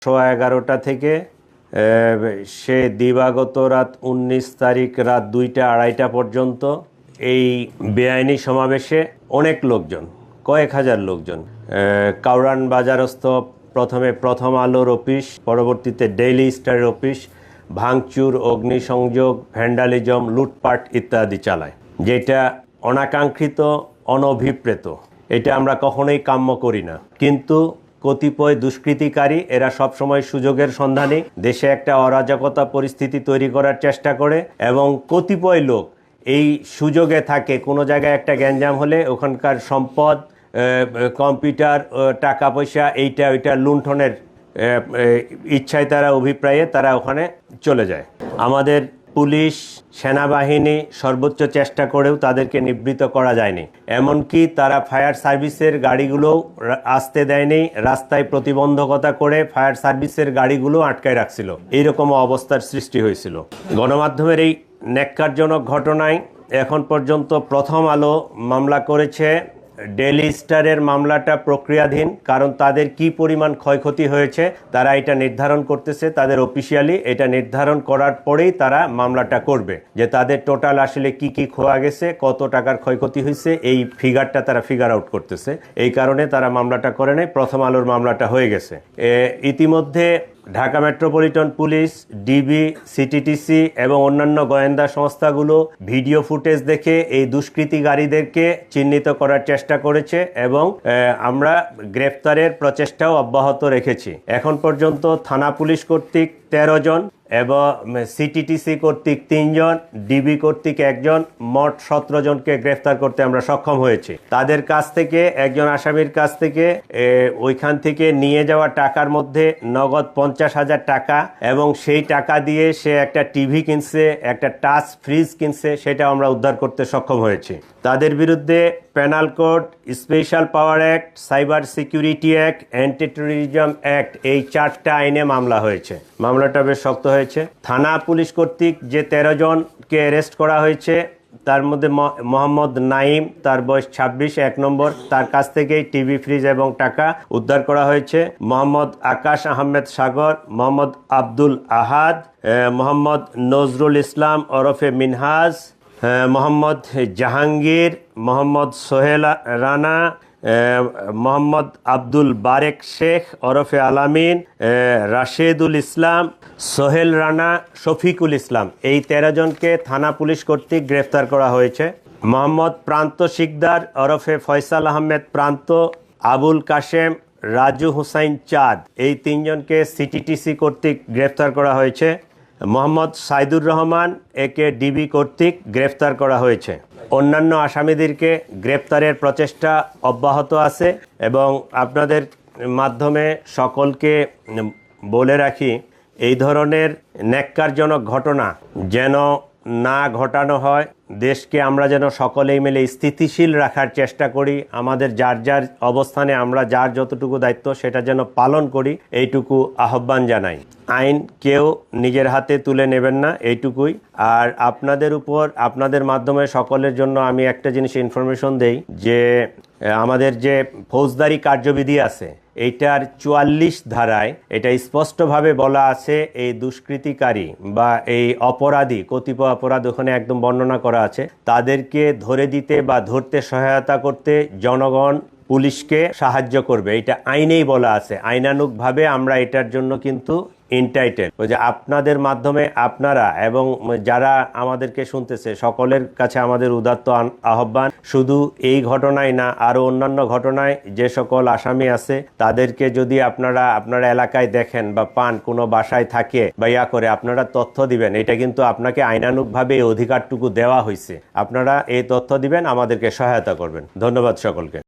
11টা থেকে সে দিবাগত রাত 19 তারিখ রাত 2টা 2:30টা পর্যন্ত এই বেআইনি সমাবেশে অনেক লোকজন, কয়েক হাজার লোকজন, কাউরান বাজারস্থ প্রথমে প্রথম আলোর অফিস, পরবর্তীতে ডেইলি স্টারের অফিস ভাঙচুর, অগ্নিসংযোগ, ভ্যান্ডালিজম, লুটপাট ইত্যাদি চালায়, যেটা অনাকাঙ্ক্ষিত, অনভিপ্রেত। এটা আমরা কখনোই কাম্য করি না। কিন্তু কতিপয় দুষ্কৃতিকারী এরা সবসময় সুযোগের সন্ধানে দেশে একটা অরাজকতা পরিস্থিতি তৈরি করার চেষ্টা করে, এবং কতিপয় লোক এই সুযোগে থাকে। কোনো জায়গায় একটা গ্যাঞ্জাম হলে ওখানকার সম্পদ, কম্পিউটার, টাকা পয়সা, এইটা ওইটা লুণ্ঠনের ইচ্ছায় তারা, অভিপ্রায়ে তারা ওখানে চলে যায়। আমাদের পুলিশ, সেনাবাহিনী সর্বোচ্চ চেষ্টা করেও তাদেরকে নিবৃত্ত করা যায়নি। এমনকি তারা ফায়ার সার্ভিসের গাড়িগুলোও আসতে দেয়নি, রাস্তায় প্রতিবন্ধকতা করে ফায়ার সার্ভিসের গাড়িগুলো আটকায় রাখছিল। এইরকম অবস্থার সৃষ্টি হয়েছিল। গণমাধ্যমের এই ন্যাক্কারজনক ঘটনায় এখন পর্যন্ত প্রথম আলো মামলা করেছে। ডেইলি স্টারের মামলাটা প্রক্রিয়াধীন, কারণ তাদের কি পরিমাণ ক্ষয়ক্ষতি হয়েছে তারা এটা নির্ধারণ করতেছে। তাদের অফিসিয়ালি এটা নির্ধারণ করার পরেই তারা মামলাটা করবে, যে তাদের টোটাল আসলে কি কি খোয়া গেছে, কত টাকার ক্ষয়ক্ষতি হয়েছে, এই ফিগারটা তারা ফিগার আউট করতেছে। এই কারণে তারা মামলাটা করে নেয়। প্রথম আলোর মামলাটা হয়ে গেছে। ইতিমধ্যে Dhaka metropolitan police, DB, CTTC এবং অন্যান্য গোয়েন্দা সংস্থাগুলো ভিডিও ফুটেজ দেখে এই দুষ্কৃতিকারীদেরকে চিহ্নিত করার চেষ্টা করেছে, এবং আমরা গ্রেফতারের প্রচেষ্টাও অব্যাহত রেখেছি। এখন পর্যন্ত থানা পুলিশ কর্তৃক 13 জন এবং সিটিটিসি কর্তৃক 3 জন, ডিবি কর্তৃক 1 জন, মোট 17 জনকে গ্রেফতার করতে আমরা সক্ষম হয়েছি। তাদের কাছ থেকে, একজন আসামির কাছ থেকে ওইখান থেকে নিয়ে যাওয়া টাকার মধ্যে নগদ 50,000 টাকা, এবং সেই টাকা দিয়ে সে একটা টিভি কিনছে, একটা টাচ ফ্রিজ কিনছে, সেটা আমরা উদ্ধার করতে সক্ষম হয়েছি। তাদের বিরুদ্ধে পেনাল কোড, স্পেশাল পাওয়ার act, cyber security act, anti terrorism act, এই 4টা আইনে মামলা হয়েছে। মামলাটা বেশ শক্ত হয়েছে। থানা পুলিশ কর্তৃক যে 13 জনকে অ্যারেস্ট করা হয়েছে, তার মধ্যে মোহাম্মদ নাইম, তার বয়স 26, 1 নম্বর, তার কাছ থেকেই টিভি, ফ্রিজ এবং টাকা উদ্ধার করা হয়েছে। মোহাম্মদ আকাশ আহমেদ সাগর, মোহাম্মদ আব্দুল আহাদ, মোহাম্মদ নজরুল ইসলাম ওরফে মিনহাজ, মোহাম্মদ জাহাঙ্গীর, মোহাম্মদ সোহেল রানা, মোহাম্মদ আব্দুল বারেক শেখ ওরফে আলামিন, রাশেদুল ইসলাম, সোহেল রানা, শফিকুল ইসলাম, এই 13 জনকে থানা পুলিশ কর্তৃক গ্রেফতার করা হয়েছে। মোহাম্মদ প্রান্ত শিকদার ওরফে ফয়সাল আহমেদ প্রান্ত, আবুল কাশেম, রাজু হুসাইন চাঁদ, এই 3 জনকে সিটিটিসি কর্তৃক গ্রেফতার করা হয়েছে। মোহাম্মদ সাইদুর রহমান, একে ডিবি কর্তৃক গ্রেফতার করা হয়েছে। অন্যান্য আসামিদেরকে গ্রেপ্তারের প্রচেষ্টা অব্যাহত আছে, এবং আপনাদের মাধ্যমে সকলকে বলে রাখি, এই ধরনের ন্যাক্কারজনক ঘটনা যেন না ঘটানো হয়। দেশকে আমরা যেন সকলেই মিলে স্থিতিশীল রাখার চেষ্টা করি। আমাদের যার যার অবস্থানে আমরা যার যতটুকু দায়িত্ব সেটা যেন পালন করি, এইটুকু আহ্বান জানাই। আইন কেউ নিজের হাতে তুলে নেবেন না, এইটুকুই। আর আপনাদের উপর, আপনাদের মাধ্যমে সকলের জন্য আমি একটা জিনিস ইনফরমেশন দেই, যে আমাদের যে ফৌজদারি কার্যবিধি আছে, এইটার 44 ধারায় এটা স্পষ্টভাবে বলা আছে, এই দুষ্কৃতিকারী বা এই অপরাধী, কতিপয় অপরাধ ওখানে একদম বর্ণনা করা আছে, তাদেরকে ধরে দিতে বা ধরতে সহায়তা করতে জনগণ পুলিশকে সাহায্য করবে। এটা আইনেই বলা আছে। আইনানুগভাবে আমরা এটার জন্য কিন্তু ইন্টাইটেল। ওই যে আপনাদের মাধ্যমে আপনারা এবং যারা আমাদেরকে শুনতেছে সকলের কাছে আমাদের উদাত্ত আহ্বান, শুধু এই ঘটনায় না, আরও অন্যান্য ঘটনায় যে সকল আসামি আছে তাদেরকে যদি আপনারা আপনার এলাকায় দেখেন বা পান, কোনো বাসায় থাকে বা ইয়া করে, আপনারা তথ্য দিবেন। এটা কিন্তু আপনাকে আইনানুগভাবে এই অধিকারটুকু দেওয়া হয়েছে। আপনারা এই তথ্য দিবেন, আমাদেরকে সহায়তা করবেন। ধন্যবাদ সকলকে।